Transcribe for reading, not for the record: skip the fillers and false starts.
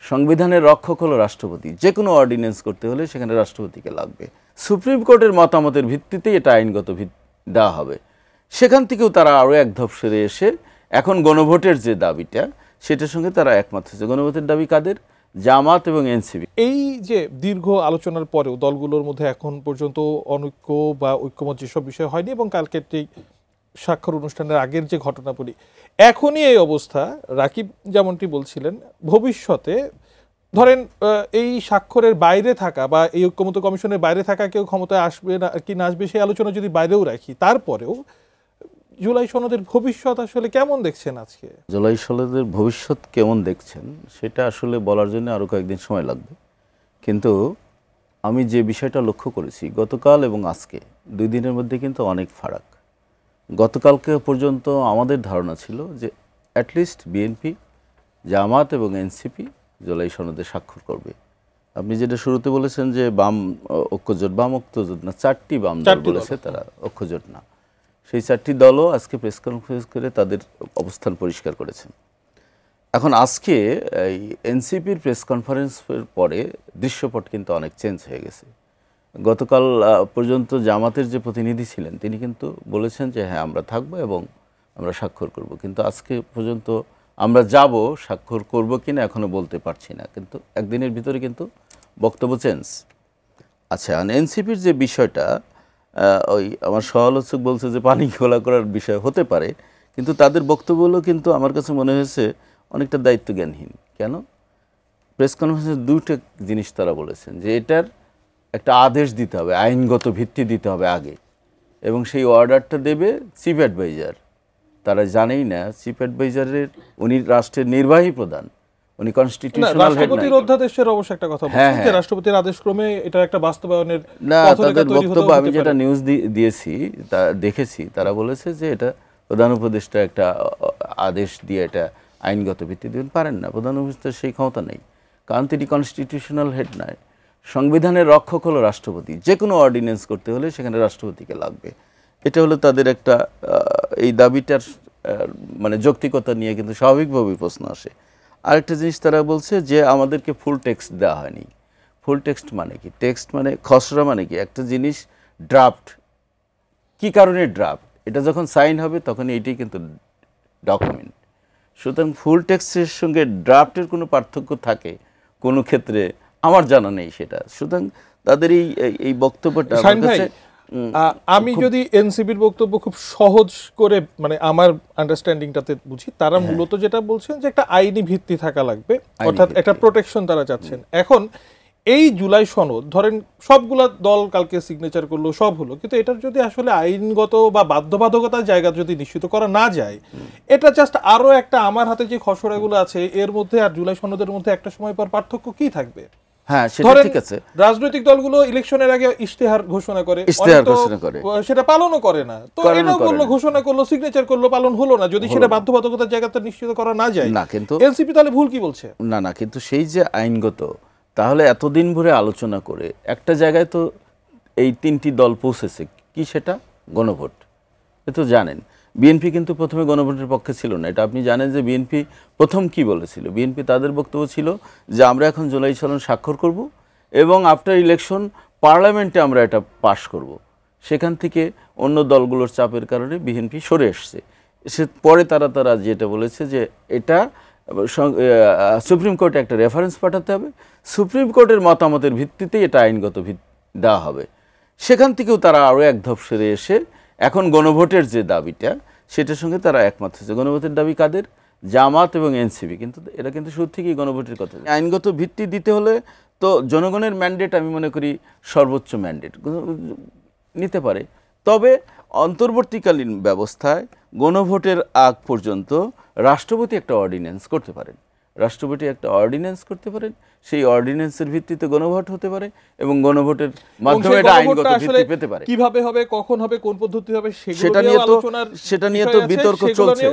সংবিধানের রক্ষক হলো রাষ্ট্রপতি। যে কোনো অর্ডিন্যান্স করতে হলে সেখানে রাষ্ট্রপতিকে লাগবে। সুপ্রিম কোর্টের মতামতের ভিত্তিতেই এটা আইনগত দেওয়া হবে। সেখান থেকেও তারা আরও এক ধাপ সেরে এসে এখন গণভোটের যে দাবিটা, সেটার সঙ্গে তারা একমত হয়েছে। গণভোটের দাবি কাদের? জামাত এবং এনসিপি। এই যে দীর্ঘ আলোচনার পরেও দলগুলোর মধ্যে এখন পর্যন্ত অনৈক্য বা ঐক্যমত যেসব বিষয় হয়নি, এবং কালকের যে স্বাক্ষর অনুষ্ঠানের আগের যে ঘটনাবলী, এখনই এই অবস্থা, রাকিব যেমনটি বলছিলেন, ভবিষ্যতে ধরেন এই স্বাক্ষরের বাইরে থাকা বা এই ঐক্যমত কমিশনের বাইরে থাকা কেউ ক্ষমতায় আসবে না কি না আসবে সেই আলোচনা যদি বাইরেও রাখি, তারপরেও জুলাই সনদের ভবিষ্যৎ আসলে কেমন দেখছেন আজকে? জুলাই সনদের ভবিষ্যৎ কেমন দেখছেন সেটা আসলে বলার জন্য আরও কয়েকদিন সময় লাগবে। কিন্তু আমি যে বিষয়টা লক্ষ্য করেছি গতকাল এবং আজকে 2 দিনের মধ্যে কিন্তু অনেক ফারাক। গতকালকে পর্যন্ত আমাদের ধারণা ছিল যে অ্যাটলিস্ট বিএনপি, জামাত এবং এনসিপি জুলাই সনদে স্বাক্ষর করবে। আপনি যেটা শুরুতে বলেছেন যে বাম ঐক্যজোট, বাম ঐক্যজোট না, 4টি বাম দল বলেছে তারা ঐক্যজোট না। সেই 4টি দলও আজকে প্রেস কনফারেন্স করে তাদের অবস্থান পরিষ্কার করেছেন। এখন আজকে এই এনসিপির প্রেস কনফারেন্সের পরে দৃশ্যপট কিন্তু অনেক চেঞ্জ হয়ে গেছে। গতকাল পর্যন্ত জামাতের যে প্রতিনিধি ছিলেন তিনি কিন্তু বলেছেন যে হ্যাঁ আমরা থাকবো এবং আমরা স্বাক্ষর করব, কিন্তু আজকে পর্যন্ত আমরা যাব, স্বাক্ষর করব কিনা এখনও বলতে পারছি না। কিন্তু একদিনের ভিতরে কিন্তু বক্তব্য চেঞ্জ। আচ্ছা, এনসিপির যে বিষয়টা, ওই আমার সমালোচক বলছে যে পানি ঘোলা করার বিষয় হতে পারে, কিন্তু তাদের বক্তব্যগুলো কিন্তু আমার কাছে মনে হয়েছে অনেকটা দায়িত্বজ্ঞানহীন। কেন? প্রেস কনফারেন্সে 2টা জিনিস তারা বলেছেন যে এটার একটা আদেশ দিতে হবে, আইনগত ভিত্তি দিতে হবে আগে, এবং সেই অর্ডারটা দেবে চিফ অ্যাডভাইজার। তারা জানেই না চিফ অ্যাডভাইজারের, উনি রাষ্ট্রের নির্বাহী প্রধান, উনি কনস্টিটিউশনাল হেড না। রাষ্ট্রপতির অধ্যাদেশের অবশ্য একটা কথা বলছেন যে রাষ্ট্রপতির আদেশক্রমে এটা একটা বাস্তবায়নের তাদের বক্তব্য আমি যেটা নিউজ দিয়েছি তা দেখেছি, তারা বলেছে যে এটা প্রধান উপদেষ্টা একটা আদেশ দিয়ে এটা আইনগত ভিত্তি দিতে পারেন না। প্রধান উপদেষ্টার সেই ক্ষমতা নেই, কারণ তিনি কনস্টিটিউশনাল হেড নয়। সংবিধানের রক্ষক হলো রাষ্ট্রপতি। যে কোনো অর্ডিন্যান্স করতে হলে সেখানে রাষ্ট্রপতিকে লাগবে। এটা হলো তাদের একটা, এই দাবিটার মানে যৌক্তিকতা নিয়ে কিন্তু স্বাভাবিকভাবেই প্রশ্ন আসে। আরেকটা জিনিস তারা বলছে যে আমাদেরকে ফুল টেক্সট দেওয়া হয়নি। ফুল টেক্সট মানে কি? টেক্সট মানে খসড়া, মানে কি একটা জিনিস ড্রাফট। কি কারণে ড্রাফট? এটা যখন সাইন হবে তখন এইটাই কিন্তু ডকুমেন্ট। সুতরাং ফুল টেক্সটের সঙ্গে ড্রাফটের কোনো পার্থক্য থাকে কোনো ক্ষেত্রে আমার জানা নেই সেটা। সুতরাং তাদের এই বক্তব্যটা আমি যদি এনসিপির বক্তব্য খুব সহজ করে মানে আমার আন্ডারস্ট্যান্ডিংটাতে বুঝি, তারা মূলত যেটা বলছেন যে একটা আইনি ভিত্তি থাকা লাগবে, অর্থাৎ একটা প্রোটেকশন তারা চাচ্ছেন। এখন এই জুলাই সনদ ধরেন সবগুলা দল কালকে সিগনেচার করলো, সব হলো, কিন্তু এটার যদি আসলে আইনগত বা বাধ্যবাধকতার জায়গা যদি নিশ্চিত করা না যায়, এটা জাস্ট আরো একটা, আমার হাতে যে খসড়াগুলো আছে এর মধ্যে আর জুলাই সনদের মধ্যে একটা সময় পর পার্থক্য কি থাকবে? হ্যাঁ, সেটা ঠিক আছে। রাজনৈতিক দলগুলো ইলেকশনের আগে ইশতেহার ঘোষণা করে, সেটা পালনও করে না। তো এটা বললো ঘোষণা করলো, সিগনেচার করলো, পালন হলো না। যদি সেটা বাধ্যবাধকতার জায়গাটা নিশ্চিত করা না যায়, না, কিন্তু এনসিপি তাহলে ভুল কি বলছে? না, কিন্তু সেই যে আইনগত, তাহলে এতদিন ধরে আলোচনা করে একটা জায়গায় তো এই 3টি দল পৌঁছেছে, কি সেটা? গণভোট। এ তো জানেন বিএনপি কিন্তু প্রথমে গণভোটের পক্ষে ছিল না। এটা আপনি জানেন যে বিএনপি প্রথম কি বলেছিল? বিএনপি তাদের বক্তব্য ছিল যে আমরা এখন জুলাই সনদ স্বাক্ষর করব এবং আফটার ইলেকশন পার্লামেন্টে আমরা এটা পাশ করব। সেখান থেকে অন্য দলগুলোর চাপের কারণে বিএনপি সরে এসছে। পরে তারা যেটা বলেছে যে এটা সুপ্রিম কোর্টে একটা রেফারেন্স পাঠাতে হবে, সুপ্রিম কোর্টের মতামতের ভিত্তিতেই এটা আইনগত দেওয়া হবে। সেখান থেকেও তারা আরও এক ধাপ সেরে এসে এখন গণভোটের যে দাবিটা, সেটার সঙ্গে তারা একমত হয়েছে। গণভোটের দাবি কাদের? জামাত এবং এনসিপি। কিন্তু এরা কিন্তু শুরু থেকেই গণভোটের কথা। আইনগত ভিত্তি দিতে হলে তো জনগণের ম্যান্ডেট আমি মনে করি সর্বোচ্চ ম্যান্ডেট নিতে পারে। তবে অন্তর্বর্তীকালীন ব্যবস্থায় গণভোটের আগ পর্যন্ত রাষ্ট্রপতি একটা অর্ডিন্যান্স করতে পারেন। রাষ্ট্রপতি একটা অর্ডিন্যান্স করতে পারেন, সেই অর্ডিন্যান্সের ভিত্তিতে গণভোট হতে পারে এবং গণভোটের মাধ্যমে এটা আইনগত ভিত্তি পেতে পারে। কিভাবে হবে, কখন হবে, কোন পদ্ধতি হবে, সেটা নিয়ে তো বিতর্ক চলছে।